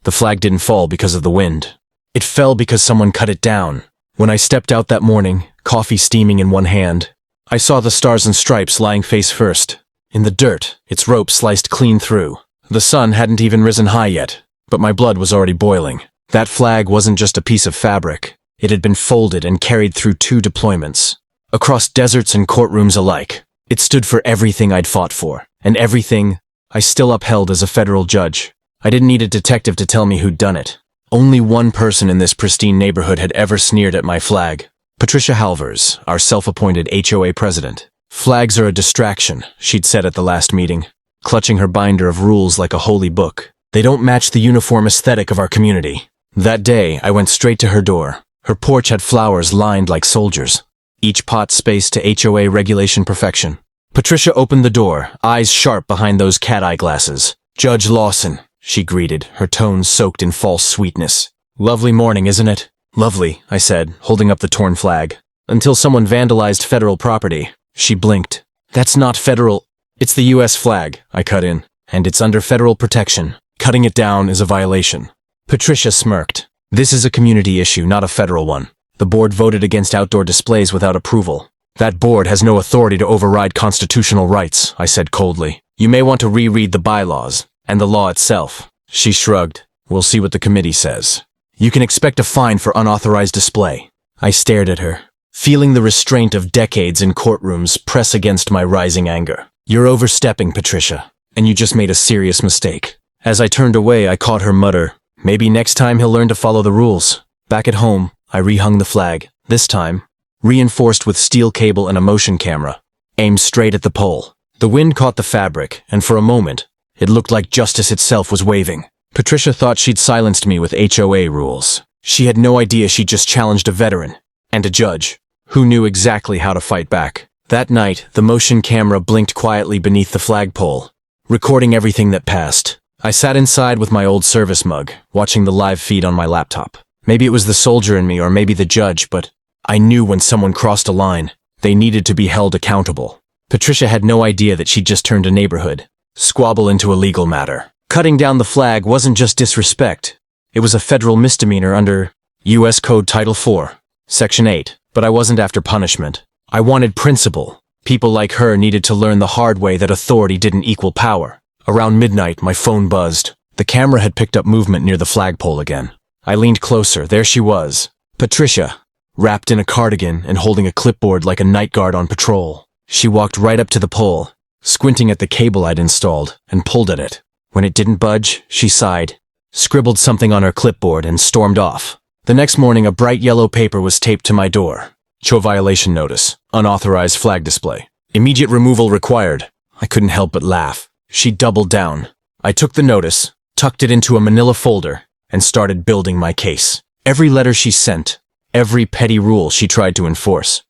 The flag didn't fall because of the wind. It fell because someone cut it down. When I stepped out that morning, coffee steaming in one hand, I saw the stars and stripes lying face first. In the dirt, its rope sliced clean through. The sun hadn't even risen high yet, but my blood was already boiling. That flag wasn't just a piece of fabric. It had been folded and carried through 2 deployments. Across deserts and courtrooms alike. It stood for everything I'd fought for, and everything I still upheld as a federal judge. I didn't need a detective to tell me who'd done it. Only one person in this pristine neighborhood had ever sneered at my flag. Patricia Halvers, our self-appointed HOA president. Flags are a distraction, she'd said at the last meeting, clutching her binder of rules like a holy book. They don't match the uniform aesthetic of our community. That day, I went straight to her door. Her porch had flowers lined like soldiers, each pot spaced to HOA regulation perfection. Patricia opened the door, eyes sharp behind those cat-eye glasses. "Judge Lawson," she greeted, her tones soaked in false sweetness. "Lovely morning, isn't it?" "Lovely," I said, holding up the torn flag. "Until someone vandalized federal property." She blinked. "That's not federal." "It's the U.S. flag," I cut in, "and it's under federal protection. Cutting it down is a violation." Patricia smirked. "This is a community issue, not a federal one. The board voted against outdoor displays without approval." "That board has no authority to override constitutional rights," I said coldly. "You may want to reread the bylaws, and the law itself." She shrugged. "We'll see what the committee says. You can expect a fine for unauthorized display." I stared at her, feeling the restraint of decades in courtrooms press against my rising anger. "You're overstepping, Patricia, and you just made a serious mistake." As I turned away, I caught her mutter, "Maybe next time he'll learn to follow the rules." Back at home, I rehung the flag, this time reinforced with steel cable and a motion camera, aimed straight at the pole. The wind caught the fabric, and for a moment, it looked like justice itself was waving. Patricia thought she'd silenced me with HOA rules. She had no idea she'd just challenged a veteran, and a judge, who knew exactly how to fight back. That night, the motion camera blinked quietly beneath the flagpole, recording everything that passed. I sat inside with my old service mug, watching the live feed on my laptop. Maybe it was the soldier in me or maybe the judge, but I knew when someone crossed a line, they needed to be held accountable. Patricia had no idea that she'd just turned a neighborhood squabble into a legal matter. Cutting down the flag wasn't just disrespect. It was a federal misdemeanor under U.S. Code Title IV, Section 8. But I wasn't after punishment. I wanted principle. People like her needed to learn the hard way that authority didn't equal power. Around midnight, my phone buzzed. The camera had picked up movement near the flagpole again. I leaned closer. There she was. Patricia, wrapped in a cardigan and holding a clipboard like a night guard on patrol. She walked right up to the pole, squinting at the cable I'd installed, and pulled at it. When it didn't budge, she sighed, scribbled something on her clipboard, and stormed off. The next morning, a bright yellow paper was taped to my door. "HOA violation notice. Unauthorized flag display. Immediate removal required." I couldn't help but laugh. She doubled down. I took the notice, tucked it into a manila folder, and started building my case. Every letter she sent, every petty rule she tried to enforce,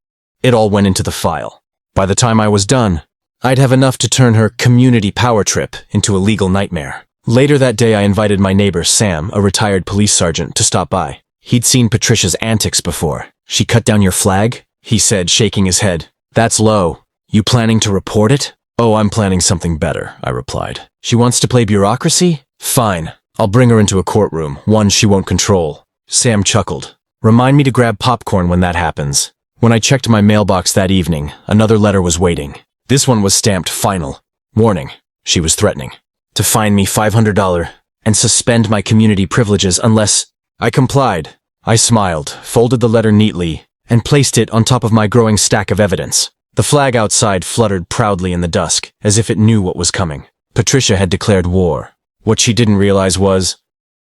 it all went into the file. By the time I was done, I'd have enough to turn her community power trip into a legal nightmare. Later that day, I invited my neighbor, Sam, a retired police sergeant, to stop by. He'd seen Patricia's antics before. "She cut down your flag?" he said, shaking his head. "That's low. You planning to report it?" "Oh, I'm planning something better," I replied. "She wants to play bureaucracy? Fine. I'll bring her into a courtroom, one she won't control." Sam chuckled. "Remind me to grab popcorn when that happens." When I checked my mailbox that evening, another letter was waiting. This one was stamped final. Warning, she was threatening to fine me $500 and suspend my community privileges unless I complied. I smiled, folded the letter neatly, and placed it on top of my growing stack of evidence. The flag outside fluttered proudly in the dusk, as if it knew what was coming. Patricia had declared war. What she didn't realize was,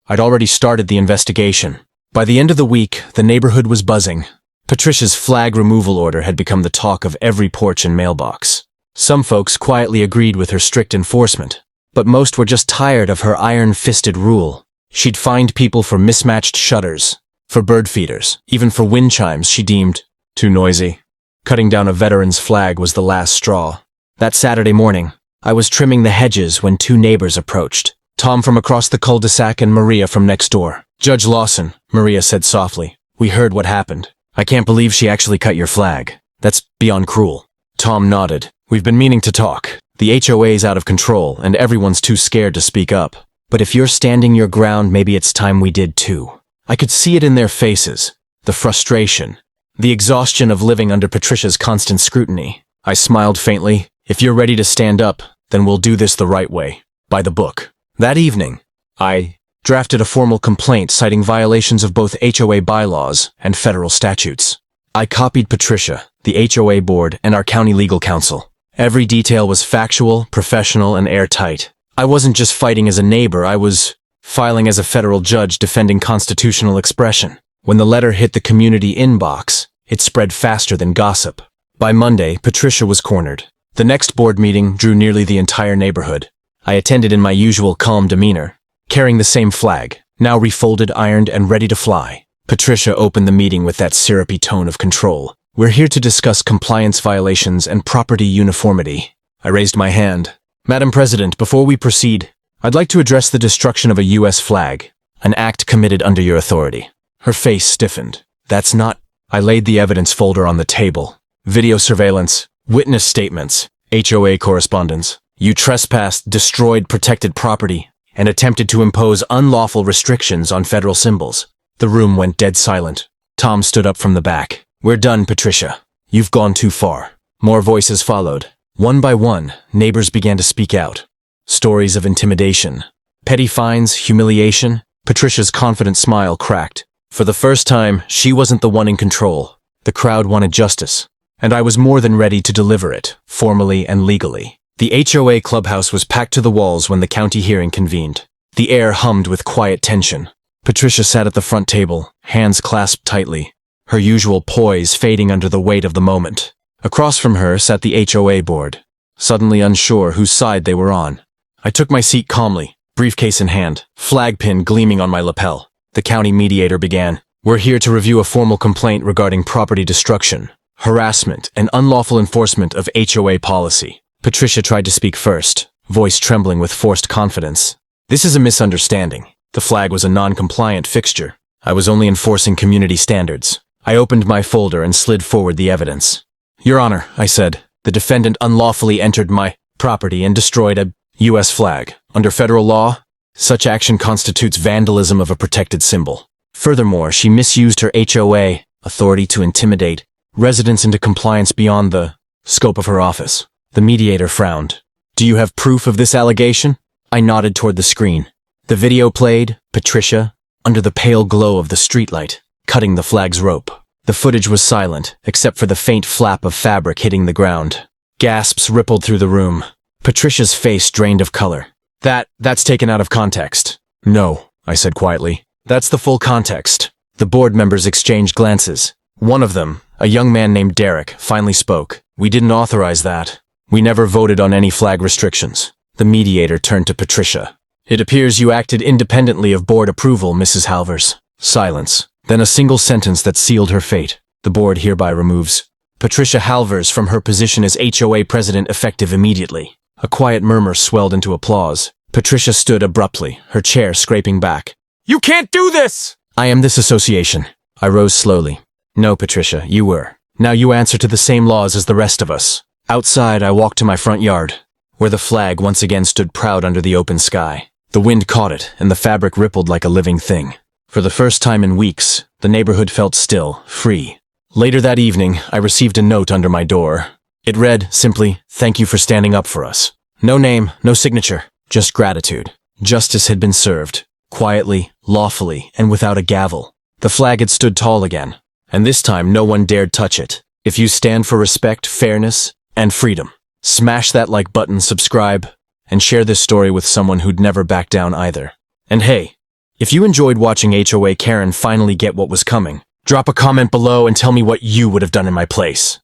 I'd already started the investigation. By the end of the week, the neighborhood was buzzing. Patricia's flag removal order had become the talk of every porch and mailbox. Some folks quietly agreed with her strict enforcement, but most were just tired of her iron-fisted rule. She'd fined people for mismatched shutters, for bird feeders, even for wind chimes she deemed too noisy. Cutting down a veteran's flag was the last straw. That Saturday morning, I was trimming the hedges when two neighbors approached. Tom from across the cul-de-sac and Maria from next door. "Judge Lawson," Maria said softly, "we heard what happened. I can't believe she actually cut your flag. That's beyond cruel." Tom nodded. "We've been meaning to talk. The HOA's out of control, and everyone's too scared to speak up." But if you're standing your ground, maybe it's time we did too. I could see it in their faces. The frustration. The exhaustion of living under Patricia's constant scrutiny. I smiled faintly. If you're ready to stand up, then we'll do this the right way. By the book. That evening, I drafted a formal complaint citing violations of both HOA bylaws and federal statutes. I copied Patricia, the HOA board, and our county legal counsel. Every detail was factual, professional, and airtight. I wasn't just fighting as a neighbor, I was filing as a federal judge defending constitutional expression. When the letter hit the community inbox, it spread faster than gossip. By Monday, Patricia was cornered. The next board meeting drew nearly the entire neighborhood. I attended in my usual calm demeanor, carrying the same flag, now refolded, ironed, and ready to fly. Patricia opened the meeting with that syrupy tone of control. We're here to discuss compliance violations and property uniformity. I raised my hand. Madam President, before we proceed, I'd like to address the destruction of a U.S. flag, an act committed under your authority. Her face stiffened. That's not... I laid the evidence folder on the table. Video surveillance, witness statements, HOA correspondence. You trespassed, destroyed protected property, and attempted to impose unlawful restrictions on federal symbols. The room went dead silent. Tom stood up from the back. We're done, Patricia. You've gone too far. More voices followed. One by one, neighbors began to speak out. Stories of intimidation, petty fines, humiliation. Patricia's confident smile cracked. For the first time, she wasn't the one in control. The crowd wanted justice, and I was more than ready to deliver it, formally and legally. The HOA clubhouse was packed to the walls when the county hearing convened. The air hummed with quiet tension. Patricia sat at the front table, hands clasped tightly, her usual poise fading under the weight of the moment. Across from her sat the HOA board, suddenly unsure whose side they were on. I took my seat calmly, briefcase in hand, flag pin gleaming on my lapel. The county mediator began. We're here to review a formal complaint regarding property destruction, harassment, and unlawful enforcement of HOA policy. Patricia tried to speak first, voice trembling with forced confidence. This is a misunderstanding. The flag was a non-compliant fixture. I was only enforcing community standards. I opened my folder and slid forward the evidence. Your Honor, I said, the defendant unlawfully entered my property and destroyed a U.S. flag. Under federal law, such action constitutes vandalism of a protected symbol. Furthermore, she misused her HOA authority to intimidate residents into compliance beyond the scope of her office. The mediator frowned. Do you have proof of this allegation? I nodded toward the screen. The video played, Patricia, under the pale glow of the streetlight, cutting the flag's rope. The footage was silent, except for the faint flap of fabric hitting the ground. Gasps rippled through the room. Patricia's face drained of color. That's taken out of context. No, I said quietly. That's the full context. The board members exchanged glances. One of them, a young man named Derek, finally spoke. We didn't authorize that. We never voted on any flag restrictions. The mediator turned to Patricia. It appears you acted independently of board approval, Mrs. Halvers. Silence. Then a single sentence that sealed her fate. The board hereby removes Patricia Halvers from her position as HOA president effective immediately. A quiet murmur swelled into applause. Patricia stood abruptly, her chair scraping back. You can't do this! I am this association. I rose slowly. No, Patricia, you were. Now you answer to the same laws as the rest of us. Outside, I walked to my front yard, where the flag once again stood proud under the open sky. The wind caught it, and the fabric rippled like a living thing. For the first time in weeks, the neighborhood felt still, free. Later that evening, I received a note under my door. It read, simply, thank you for standing up for us. No name, no signature, just gratitude. Justice had been served, quietly, lawfully, and without a gavel. The flag had stood tall again, and this time no one dared touch it. If you stand for respect, fairness, and freedom, smash that like button, subscribe, and share this story with someone who'd never back down either. And hey, if you enjoyed watching HOA Karen finally get what was coming, drop a comment below and tell me what you would have done in my place.